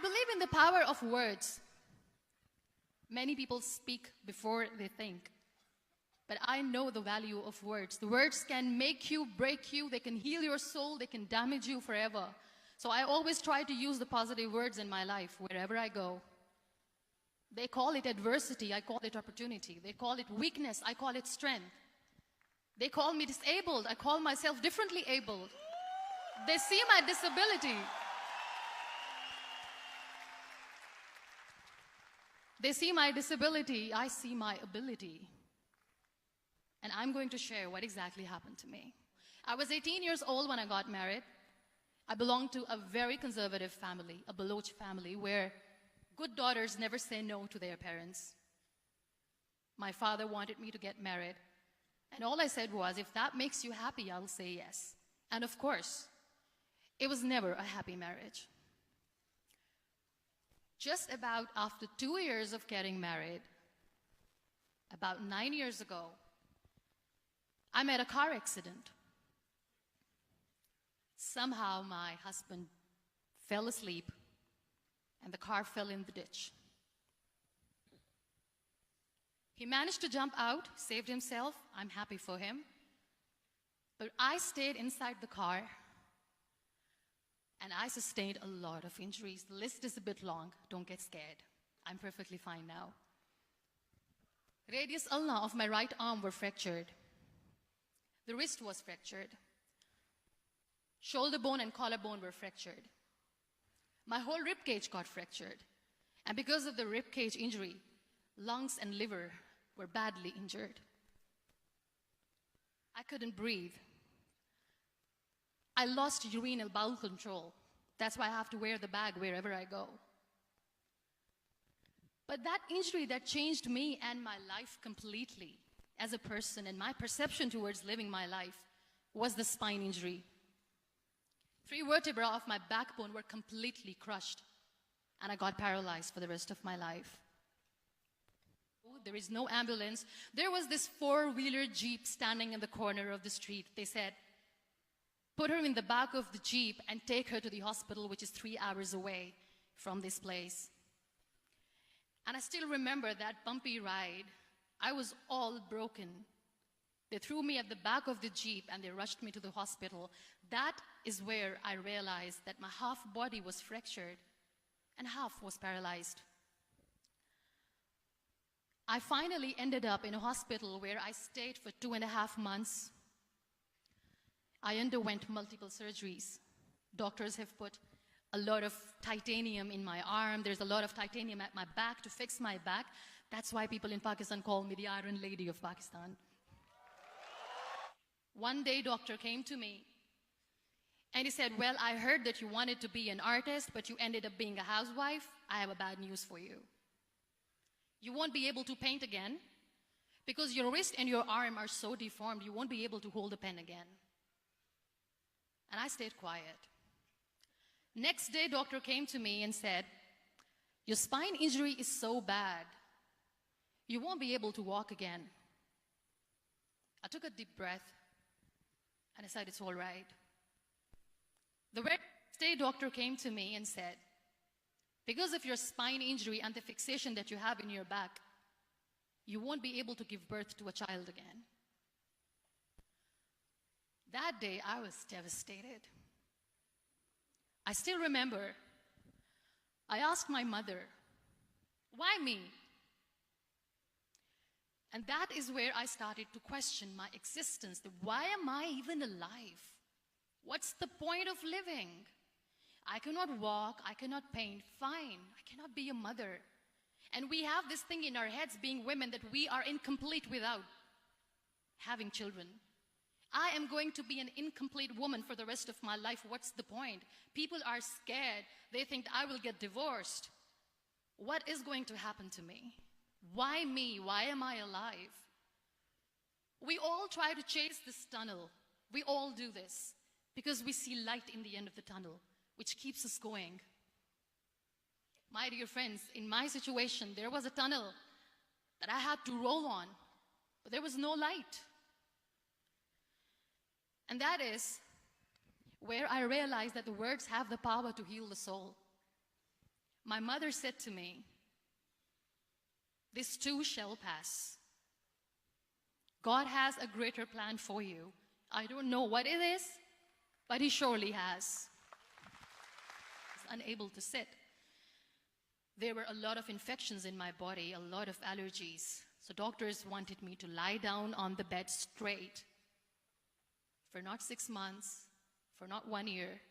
believe in the power of words. Many people speak before they think. But I know the value of words. The words can make you, break you, they can heal your soul, they can damage you forever. So I always try to use the positive words in my life wherever I go. They call it adversity, I call it opportunity. They call it weakness, I call it strength. They call me disabled, I call myself differently abled. They see my disability. They see my disability, I see my ability. And I'm going to share what exactly happened to me. I was 18 years old when I got married. I belonged to a very conservative family, a Baloch family, where good daughters never say no to their parents. My father wanted me to get married. And all I said was, if that makes you happy, I'll say yes. And of course, it was never a happy marriage. Just about after 2 years of getting married, about 9 years ago, I met a car accident. Somehow my husband fell asleep and the car fell in the ditch. He managed to jump out, saved himself. I'm happy for him. But I stayed inside the car and I sustained a lot of injuries. The list is a bit long. Don't get scared. I'm perfectly fine now. Radius ulna of my right arm were fractured. The wrist was fractured. Shoulder bone and collarbone were fractured. My whole rib cage got fractured. And because of the rib cage injury, lungs and liver were badly injured. I couldn't breathe. I lost urinary bowel control. That's why I have to wear the bag wherever I go. But that injury that changed me and my life completely as a person and my perception towards living my life was the spine injury. 3 vertebrae of my backbone were completely crushed and I got paralyzed for the rest of my life. There is no ambulance. There was this 4-wheeler Jeep standing in the corner of the street. They said, put her in the back of the Jeep and take her to the hospital, which is 3 hours away from this place. And I still remember that bumpy ride. I was all broken. They threw me at the back of the Jeep and they rushed me to the hospital. That is where I realized that my half body was fractured and half was paralyzed. I finally ended up in a hospital where I stayed for 2.5 months. I underwent multiple surgeries. Doctors have put a lot of titanium in my arm. There's a lot of titanium at my back to fix my back. That's why people in Pakistan call me the Iron Lady of Pakistan. One day, doctor came to me and he said, well, I heard that you wanted to be an artist, but you ended up being a housewife. I have a bad news for you. You won't be able to paint again because your wrist and your arm are so deformed, you won't be able to hold a pen again. And I stayed quiet. Next day, doctor came to me and said, your spine injury is so bad, you won't be able to walk again. I took a deep breath and I said, it's all right. The next day, doctor came to me and said, because of your spine injury and the fixation that you have in your back, you won't be able to give birth to a child again. That day, I was devastated. I still remember, I asked my mother, why me? And that is where I started to question my existence. Why am I even alive? What's the point of living? I cannot walk, I cannot paint, fine. I cannot be a mother. And we have this thing in our heads, being women, that we are incomplete without having children. I am going to be an incomplete woman for the rest of my life. What's the point? People are scared. They think I will get divorced. What is going to happen to me? Why me? Why am I alive? We all try to chase this tunnel. We all do this because we see light in the end of the tunnel, which keeps us going. My dear friends, in my situation, there was a tunnel that I had to roll on, but there was no light. And that is where I realized that the words have the power to heal the soul. my mother said to me, "This too shall pass. God has a greater plan for you. I don't know what it is, but He surely has." I was unable to sit. There were a lot of infections in my body, a lot of allergies. So doctors wanted me to lie down on the bed straight for not 6 months, for not 1 year,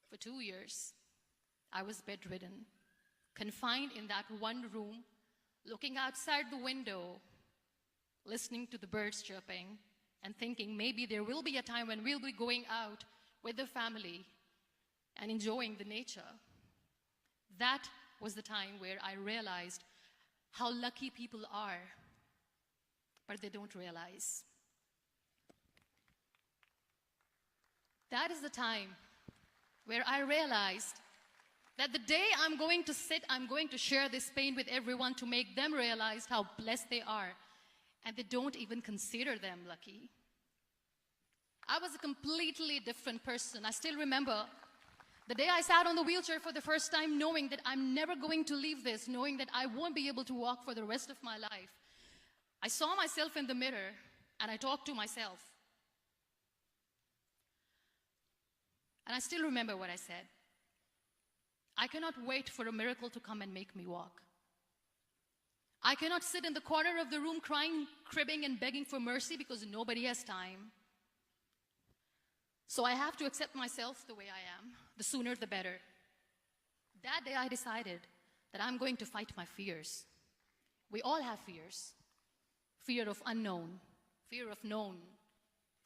for 2 years. I was bedridden, confined in that one room, looking outside the window, listening to the birds chirping, and thinking maybe there will be a time when we'll be going out with the family and enjoying the nature. That was the time where I realized how lucky people are, but they don't realize. That is the time where I realized that the day I'm going to sit, I'm going to share this pain with everyone to make them realize how blessed they are, and they don't even consider them lucky. I was a completely different person. I still remember the day I sat on the wheelchair for the first time, knowing that I'm never going to leave this, knowing that I won't be able to walk for the rest of my life. I saw myself in the mirror, and I talked to myself. And I still remember what I said. I cannot wait for a miracle to come and make me walk. I cannot sit in the corner of the room crying, cribbing, and begging for mercy because nobody has time. So I have to accept myself the way I am. The sooner the better. That day I decided that I'm going to fight my fears. We all have fears. Fear of unknown, fear of known,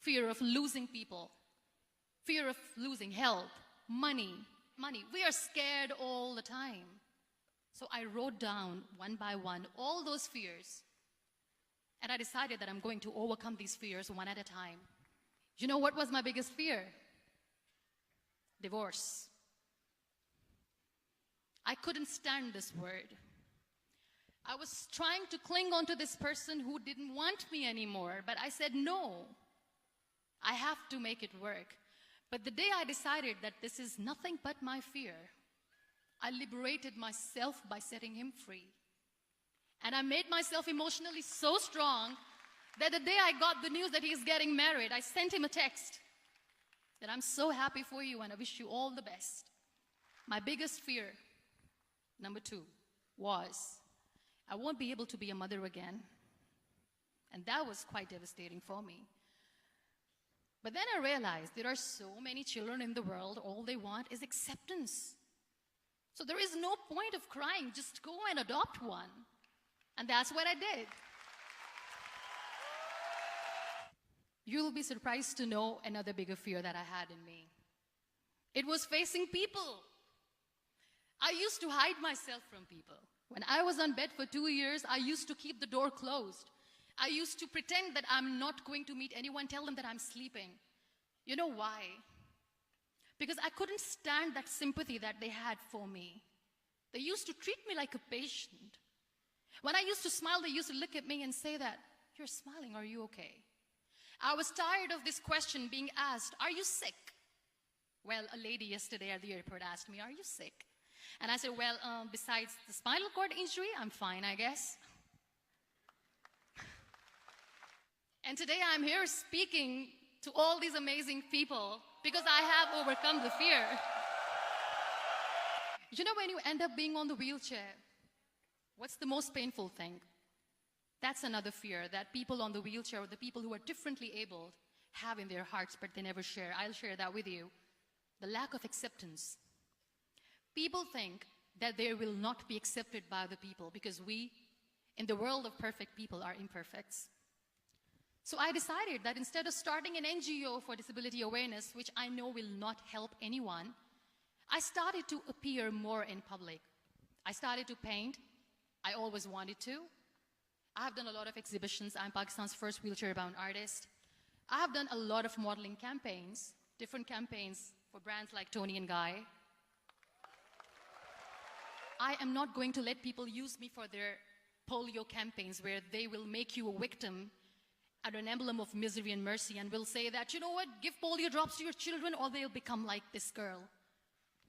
fear of losing people, fear of losing health, money. We are scared all the time. So I wrote down one by one all those fears. And I decided that I'm going to overcome these fears one at a time. You know what was my biggest fear? Divorce. I couldn't stand this word. I was trying to cling on to this person who didn't want me anymore, but I said no. I have to make it work. But the day I decided that this is nothing but my fear, I liberated myself by setting him free. And I made myself emotionally so strong that the day I got the news that he's getting married, I sent him a text that I'm so happy for you and I wish you all the best. My biggest fear, number 2, was I won't be able to be a mother again. And that was quite devastating for me. But then I realized there are so many children in the world, all they want is acceptance. So there is no point of crying, just go and adopt one. And that's what I did. You'll be surprised to know another bigger fear that I had in me. It was facing people. I used to hide myself from people. When I was on bed for 2 years, I used to keep the door closed. I used to pretend that I'm not going to meet anyone, tell them that I'm sleeping. You know why? Because I couldn't stand that sympathy that they had for me. They used to treat me like a patient. When I used to smile, they used to look at me and say that, "You're smiling, are you okay?" I was tired of this question being asked, "Are you sick?" Well, a lady yesterday at the airport asked me, "Are you sick?" And I said, well, besides the spinal cord injury, I'm fine, I guess. And today I'm here speaking to all these amazing people because I have overcome the fear. You know, when you end up being on the wheelchair, what's the most painful thing? That's another fear that people on the wheelchair or the people who are differently abled have in their hearts, but they never share. I'll share that with you. The lack of acceptance. People think that they will not be accepted by the people because we, in the world of perfect people, are imperfects. So I decided that instead of starting an NGO for disability awareness, which I know will not help anyone, I started to appear more in public. I started to paint. I always wanted to. I have done a lot of exhibitions. I'm Pakistan's first wheelchair-bound artist. I have done a lot of modeling campaigns, different campaigns for brands like Tony and Guy. I am not going to let people use me for their polio campaigns where they will make you a victim and an emblem of misery and mercy and will say that, you know what, give polio drops to your children or they'll become like this girl.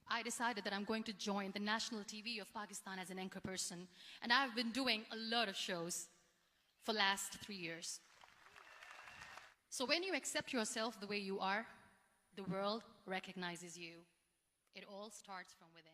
I decided that I'm going to join the national TV of Pakistan as an anchor person. And I've been doing a lot of shows for the last 3 years. So when you accept yourself the way you are, the world recognizes you. It all starts from within.